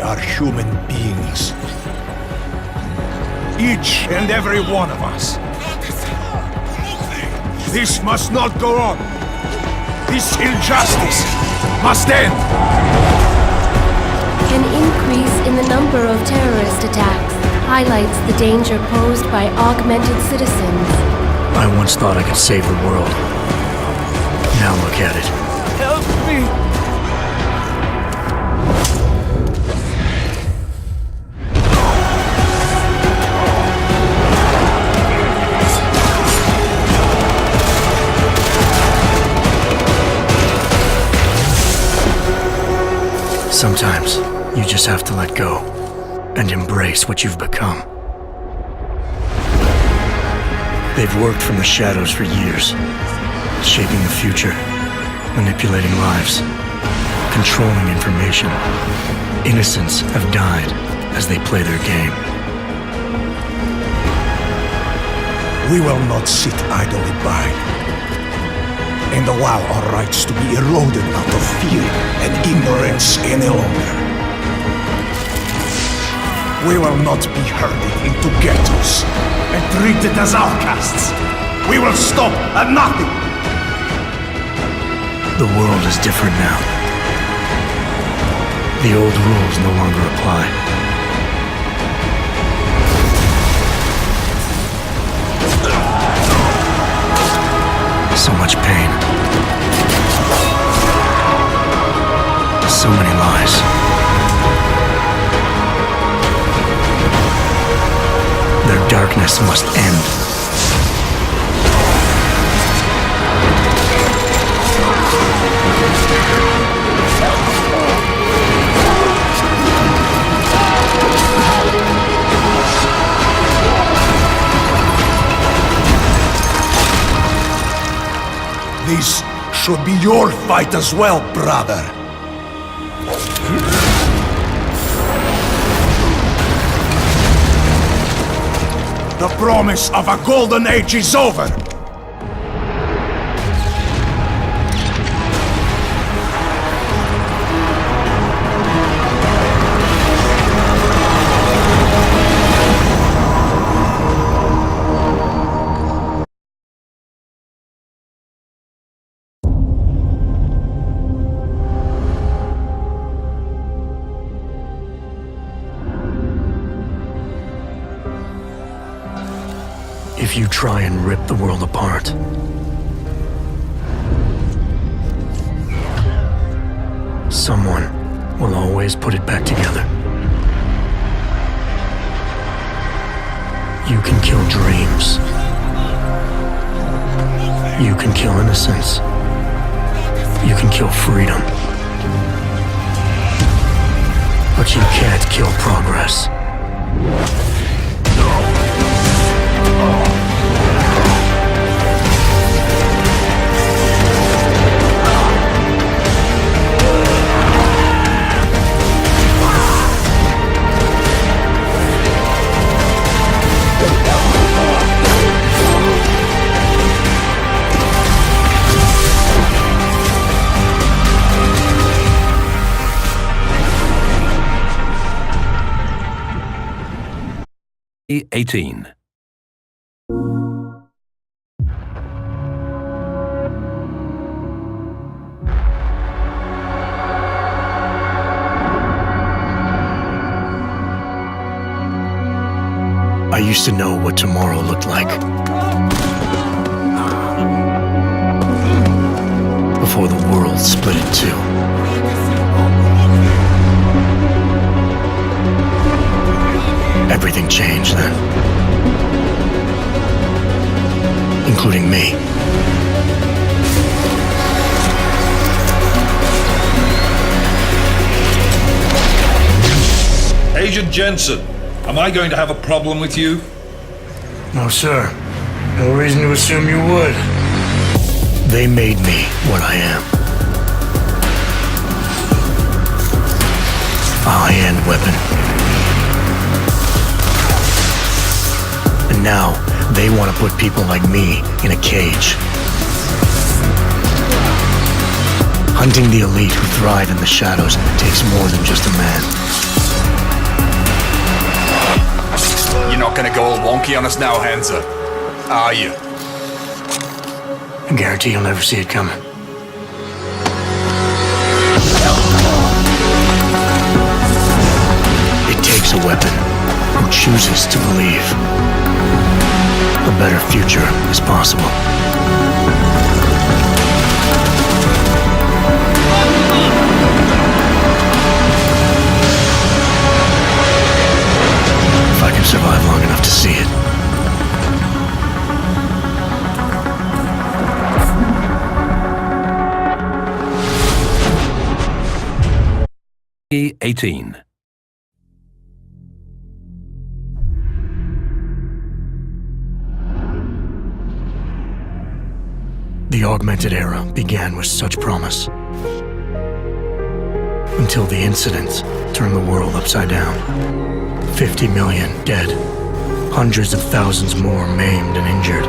are human beings. Each and every one of us. This must not go on. This injustice must end. An increase in the number of terrorist attacks highlights the danger posed by augmented citizens. I once thought I could save the world. Now look at it. Help me! Sometimes, you just have to let go and embrace what you've become. They've worked from the shadows for years, shaping the future, manipulating lives, controlling information. Innocents have died as they play their game. We will not sit idly by and allow our rights to be eroded out of fear and ignorance any longer. We will not be herded into ghettos and treated as outcasts. We will stop at nothing. The world is different now. The old rules no longer apply. So much pain. So many lies. Their darkness must end. This should be your fight as well, brother. The promise of a golden age is over. If you try and rip the world apart, someone will always put it back together. You can kill dreams. You can kill innocence. You can kill freedom. But you can't kill progress. #18. I used to know what tomorrow looked like. Before the world split in two. Everything changed then. Including me. Agent Jensen, am I going to have a problem with you? No, sir. No reason to assume you would. They made me what I am. A high-end weapon. And now, they want to put people like me in a cage. Hunting the elite who thrive in the shadows takes more than just a man. not gonna go all wonky on us now, Hansa, are you? I guarantee you'll never see it coming. It takes a weapon who chooses to believe a better future is possible. If I can survive long enough to see it. 18. The augmented era began with such promise. Until the incident turned the world upside down. 50 million dead. Hundreds of thousands more maimed and injured.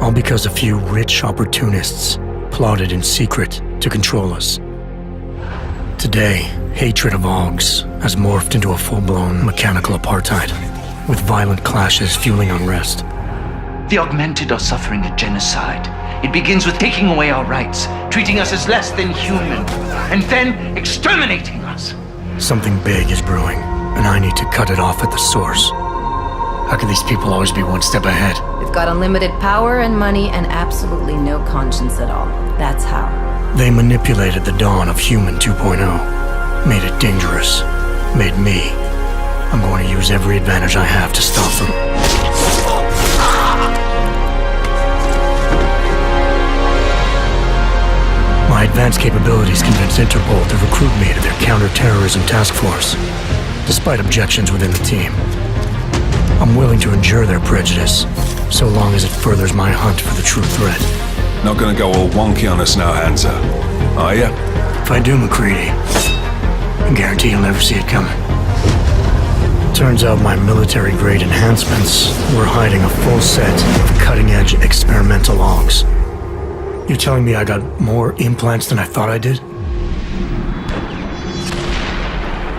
All because a few rich opportunists plotted in secret to control us. Today, hatred of Augs has morphed into a full-blown mechanical apartheid, with violent clashes fueling unrest. The augmented are suffering a genocide. It begins with taking away our rights, treating us as less than human, and then exterminating us. Something big is brewing, and I need to cut it off at the source. How can these people always be one step ahead? They've got unlimited power and money and absolutely no conscience at all. That's how. They manipulated the dawn of Human 2.0, made it dangerous, made me. I'm going to use every advantage I have to stop them. My advanced capabilities convinced Interpol to recruit me to their counter-terrorism task force, despite objections within the team. I'm willing to endure their prejudice, so long as it furthers my hunt for the true threat. Not gonna go all wonky on us now, Hansa, are you? If I do, McCready, I guarantee you'll never see it coming. Turns out my military-grade enhancements were hiding a full set of cutting-edge experimental Augs. You're telling me I got more implants than I thought I did?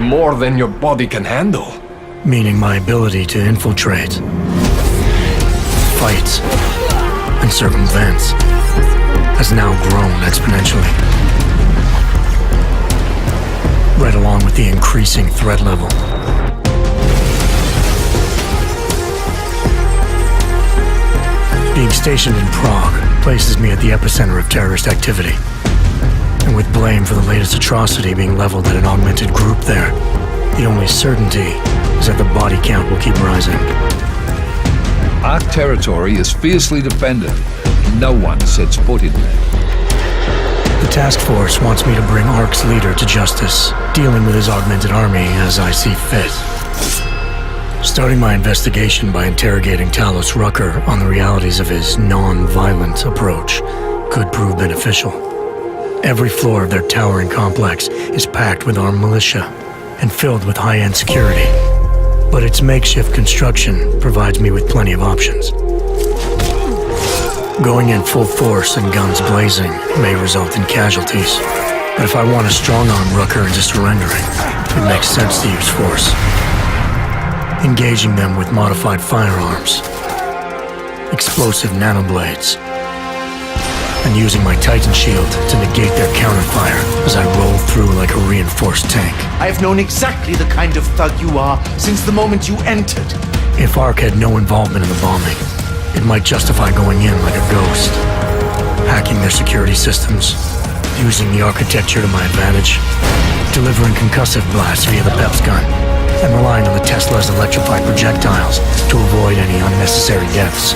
More than your body can handle. Meaning my ability to infiltrate, fight, and circumvent has now grown exponentially. Right along with the increasing threat level. Being stationed in Prague places me at the epicenter of terrorist activity. And with blame for the latest atrocity being leveled at an augmented group there, the only certainty is that the body count will keep rising. Our territory is fiercely defended. No one sets foot in there. The task force wants me to bring ARC's leader to justice, dealing with his augmented army as I see fit. Starting my investigation by interrogating Talos Rucker on the realities of his non-violent approach could prove beneficial. Every floor of their towering complex is packed with armed militia and filled with high-end security. But its makeshift construction provides me with plenty of options. Going in full force and guns blazing may result in casualties. But if I want to strong-arm Rucker into surrendering, it makes sense to use force. Engaging them with modified firearms, explosive nanoblades, and using my Titan shield to negate their counterfire as I roll through like a reinforced tank. I have known exactly the kind of thug you are since the moment you entered. If ARC had no involvement in the bombing, it might justify going in like a ghost, hacking their security systems, using the architecture to my advantage, delivering concussive blasts via the PEPS gun, and relying on the Tesla's electrified projectiles to avoid any unnecessary deaths.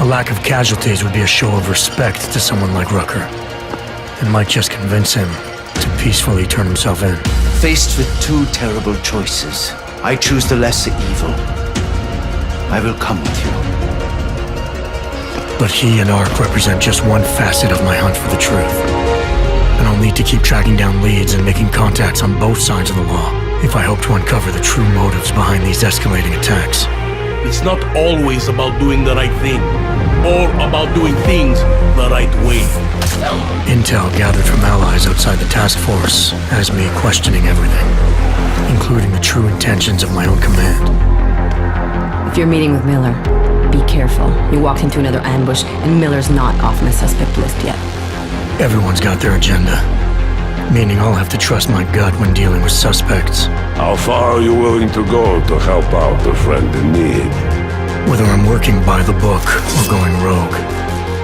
A lack of casualties would be a show of respect to someone like Rucker, and might just convince him to peacefully turn himself in. Faced with two terrible choices, I choose the lesser evil. I will come with you. But he and ARC represent just one facet of my hunt for the truth. And I'll need to keep tracking down leads and making contacts on both sides of the law if I hope to uncover the true motives behind these escalating attacks. It's not always about doing the right thing or about doing things the right way. Intel gathered from allies outside the task force has me questioning everything, including the true intentions of my own command. If you're meeting with Miller, be careful. You walked into another ambush, and Miller's not off my suspect list yet. Everyone's got their agenda, meaning I'll have to trust my gut when dealing with suspects. How far are you willing to go to help out a friend in need? Whether I'm working by the book or going rogue,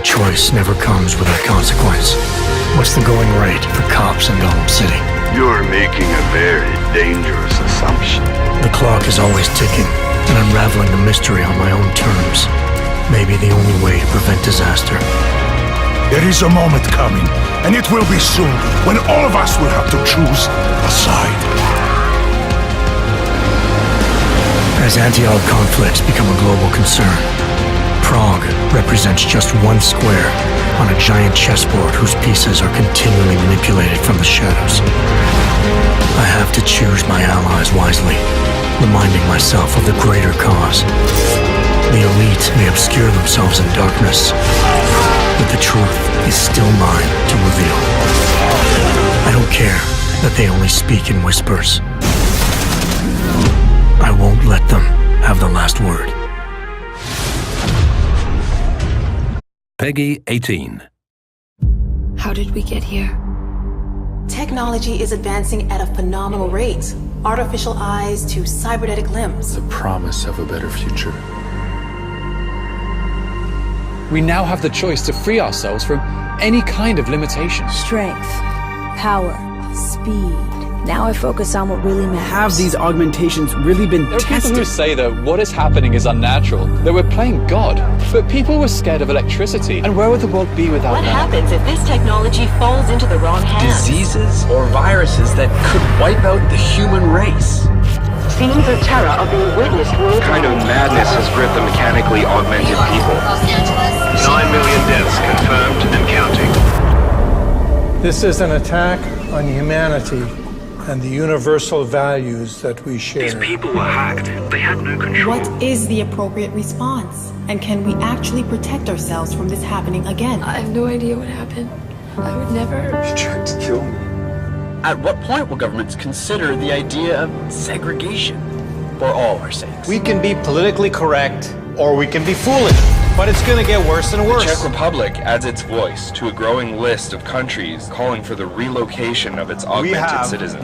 choice never comes without consequence. What's the going rate for cops in Gotham City? You're making a very dangerous assumption. The clock is always ticking, and unraveling the mystery on my own terms may be the only way to prevent disaster. There is a moment coming, and it will be soon, when all of us will have to choose a side. As anti-Odd conflicts become a global concern, Prague represents just one square on a giant chessboard whose pieces are continually manipulated from the shadows. I have to choose my allies wisely, reminding myself of the greater cause. The elite may obscure themselves in darkness, but the truth is still mine to reveal. I don't care that they only speak in whispers. I won't let them have the last word. Peggy 18. How did we get here? Technology is advancing at a phenomenal rate. Artificial eyes to cybernetic limbs. The promise of a better future. We now have the choice to free ourselves from any kind of limitation. Strength, power, speed. Now I focus on what really matters. Have these augmentations really been tested? There are people who say that what is happening is unnatural, that we're playing God. But people were scared of electricity, and where would the world be without that? What that? happens if this technology falls into the wrong hands? Diseases or viruses that could wipe out the human race. Scenes of terror are being witnessed worldwide. What kind of madness has gripped the mechanically augmented people? 9 million deaths confirmed and counting. This is an attack on humanity and the universal values that we share. These people were hacked. They had no control. What is the appropriate response? And can we actually protect ourselves from this happening again? I have no idea what happened. I would never... You tried to kill me. At what point will governments consider the idea of segregation? For all our sakes. We can be politically correct, or we can be foolish. But it's gonna get worse and worse. The Czech Republic adds its voice to a growing list of countries calling for the relocation of its augmented citizens.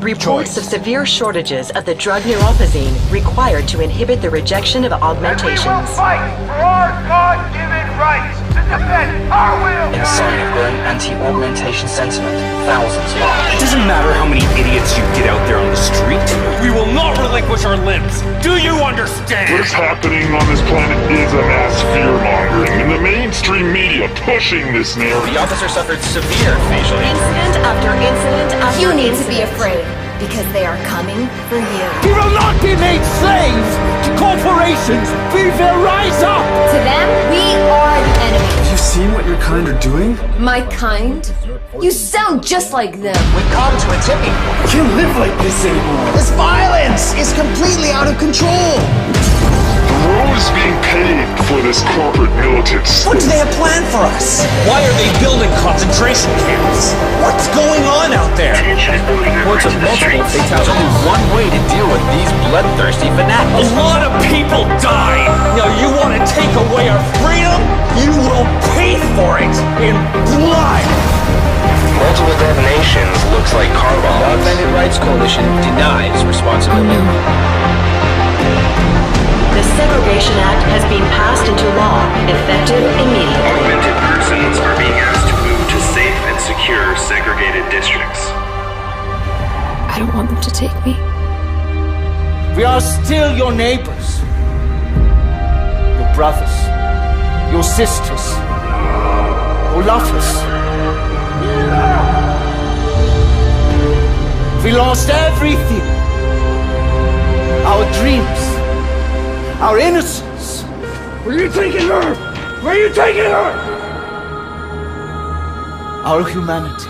Reports of severe shortages of the drug neurophazine required to inhibit the rejection of augmentations. And we will fight for our God-given rights to defend our will. In a sign of growing anti-augmentation sentiment, thousands It march. doesn't matter how many idiots you get out there on the street. We will not relinquish our limbs. Do you understand? What's happening on this planet is a mass fear-mongering, and the mainstream media pushing this narrative. The officer suffered severe facial incident after incident after You need incident. to be afraid, because they are coming for you. We will not be made slaves to corporations. We will rise up. To them, we are the enemy. Have you seen what your kind are doing? My kind? You sound just like them. We've come to a tipping point. I can't live like this anymore. This violence is completely out of control. The world is being paid for this corporate militants. What do they have planned for us? Why are they building concentration camps? What's going on out there? Reports of multiple fatalities. There's only one way to deal with these bloodthirsty fanatics. A lot of people died. Now you want to take away our freedom? You will pay for it in blood. Multiple detonations looks like car bombs. The Augmented Rights Coalition denies responsibility. The Segregation Act has been passed into law, effective immediately. Augmented persons are being asked to move to safe and secure segregated districts. I don't want them to take me. We are still your neighbors, your brothers, your sisters, who love us. We lost everything. Our dreams, our innocence. Where are you taking her? Where are you taking her? Our humanity.